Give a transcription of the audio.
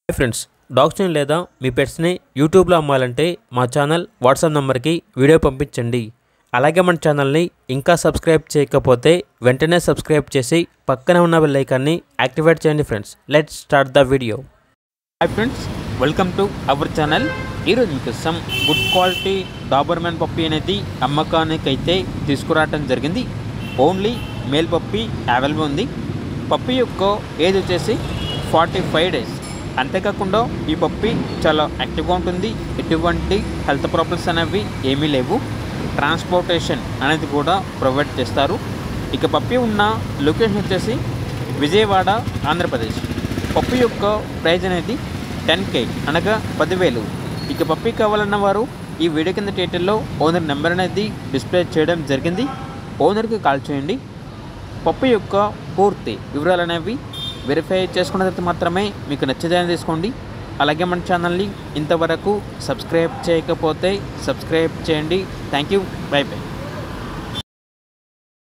Hi friends, డాగ్స్ని లేదా మీ పెట్స్ని యూట్యూబ్లో అమ్మాలంటే మా ఛానల్ వాట్సాప్ నెంబర్కి వీడియో పంపించండి. అలాగే మన ఛానల్ని ఇంకా సబ్స్క్రైబ్ చేయకపోతే వెంటనే సబ్స్క్రైబ్ చేసి పక్కనే ఉన్న బెల్ ఐకాన్ని యాక్టివేట్ చేయండి. Friends, let's start the video. Hi friends, welcome to our channel. ఈరోజు మీకు some good quality Doberman puppy అనేది అమ్మకానికి అయితే తీసుకురావడం జరిగింది. ఓన్లీ మేల్ పప్పీ అవైలబుల్ ఉంది. పప్పీ యొక్క ఏజ్ వచ్చేసి 45 డేస్. అంతేకాకుండా ఈ పప్పీ చాలా యాక్టివ్గా ఉంటుంది. ఎటువంటి హెల్త్ ప్రాబ్లమ్స్ అనేవి ఏమీ లేవు. ట్రాన్స్పోర్టేషన్ అనేది కూడా ప్రొవైడ్ చేస్తారు. ఇక పప్పీ ఉన్న లొకేషన్ వచ్చేసి విజయవాడ, ఆంధ్రప్రదేశ్. పప్పీ యొక్క ప్రైజ్ అనేది 10K అనగా 10,000. ఇక పప్పీ కావాలన్న వారు ఈ వీడియో కింద టైటిల్లో ఓనర్ నెంబర్ అనేది డిస్ప్లే చేయడం జరిగింది. ఓనర్కి కాల్ చేయండి. పప్పీ యొక్క పూర్తి వివరాలు అనేవి వెరిఫై చేసుకున్న తర్వాత మాత్రమే మీకు నచ్చేదని తీసుకోండి. అలాగే మన ఛానల్ని ఇంతవరకు సబ్స్క్రైబ్ చేయకపోతే సబ్స్క్రైబ్ చేయండి. Thank you. By by.